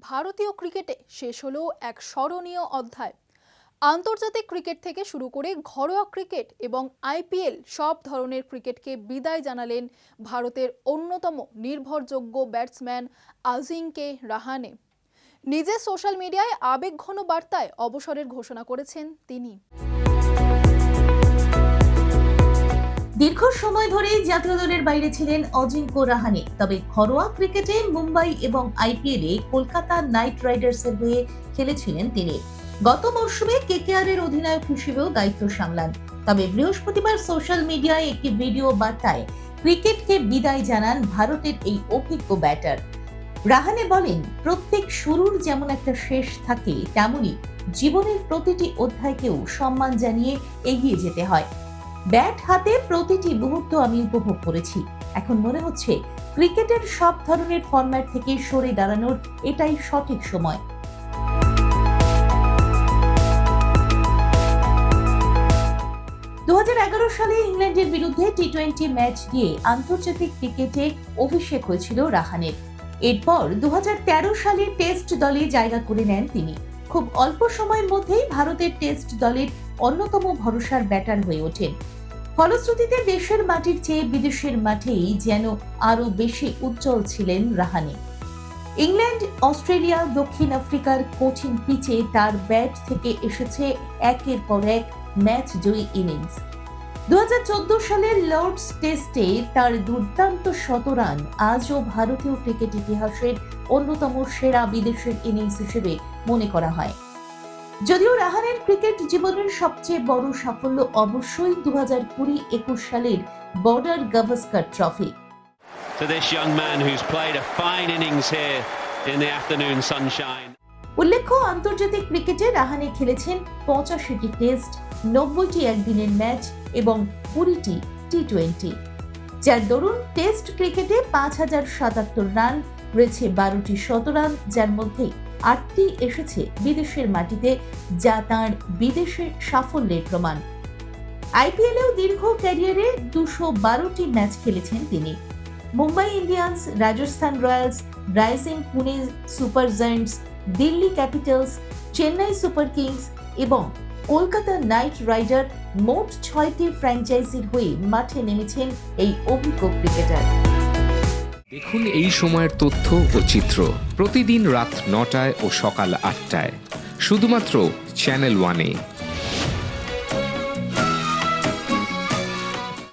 ভারতীয় ক্রিকেটে শেষ হলো এক স্মরণীয় অধ্যায়। আন্তর্জাতিক ক্রিকেট থেকে শুরু করে ঘরোয়া ক্রিকেট এবং আইপিএল সব ধরনের ক্রিকেটকে বিদায় জানালেন ভারতের অন্যতম নির্ভরযোগ্য ব্যাটসম্যান আজিঙ্কে রাহানে। নিজের সোশ্যাল মিডিয়ায় আবেগঘন বার্তায় অবসরের ঘোষণা করেছেন তিনি। দীর্ঘ সময় ধরে জাতীয় দলের বাইরে ছিলেন অজিঙ্ক্য রাহানে। তবে ঘরোয়া ক্রিকেটে মুম্বাই এবং আইপিএলে কলকাতা নাইট রাইডার্সের হয়ে খেলেছিলেন তিনি। গত মরশুমে কেকেআর এর অধিনায়ক হিসেবেও দায়িত্ব সামলান। তবে বৃহস্পতিবার সোশ্যাল মিডিয়ায় একটি ভিডিও বার্তায় ক্রিকেটকে বিদায় জানান ভারতের এই অভিজ্ঞ ব্যাটার। রাহানে বলেন, প্রত্যেক শুরুর যেমন একটা শেষ থাকে, তেমনি জীবনের প্রতিটি অধ্যায়কেও সম্মান জানিয়ে এগিয়ে যেতে হয়। ব্যাট হাতে প্রতিটি মুহূর্ত আমি উপভোগ করেছি। এখন মনে হচ্ছে ক্রিকেটের সব ধরনের ফরম্যাট থেকে সরে দাঁড়ানোর এটাই সঠিক সময়। সালে ইংল্যান্ডের বিরুদ্ধে টি-20 ম্যাচ দিয়ে আন্তর্জাতিক ক্রিকেটে অভিষেক হয়েছিল রাহানের। এরপর 2013 সালে টেস্ট দলে জায়গা করে নেন তিনি। খুব অল্প সময়ের মধ্যেই ভারতের টেস্ট দলের অন্যতম ভরসার ব্যাটার হয়ে ওঠেন। ফলশ্রুতিতে দেশের মাটির চেয়ে বিদেশের মাঠেই যেন আরো বেশি উজ্জ্বল ছিলেন রাহানে। ইংল্যান্ড, অস্ট্রেলিয়া, দক্ষিণ আফ্রিকার কঠিন পিচে তার ব্যাট থেকে এসেছে একের পর এক ম্যাচ জয়ী ইনিংস। 2014 সালের লর্ডস টেস্টে তার দুর্দান্ত শতরান আজও ভারতীয় ক্রিকেট ইতিহাসের অন্যতম সেরা বিদেশের ইনিংস হিসেবে মনে করা হয়। যদিও রাহানের ক্রিকেট জীবনের সবচেয়ে বড় সাফল্য অবশ্যই 2020-21 সালের বর্ডার গাভাস্কার ট্রফি। উল্লেখ্য, আন্তর্জাতিক ক্রিকেটে রাহানে খেলেছেন 85টি টেস্ট, 90টি একদিনের ম্যাচ এবং 20টি টি-20, যার দরুন টেস্ট ক্রিকেটে 5077 রান, রয়েছে 12টি শতরান, যার মধ্যে 8টি এসেছে বিদেশের মাটিতে, যা তাঁর বিদেশের সাফল্যের প্রমাণ। আইপিএলেও দীর্ঘ ক্যারিয়ারে 212টি ম্যাচ খেলেছেন তিনি। Mumbai Indians, Rajasthan Royals, Rising Pune Super Giants, Delhi Capitals, Chennai Super Kings এবং কলকাতা নাইট রাইডার মোট 6টি ফ্র্যাঞ্চাইজির হয়ে মাঠে নেমেছেন এই অভিজ্ঞ ক্রিকেটার। দেখুন এই সময়ের তথ্য ও চিত্র প্রতিদিন রাত 9টায় ও সকাল 8টায় শুধুমাত্র চ্যানেল 1-এ।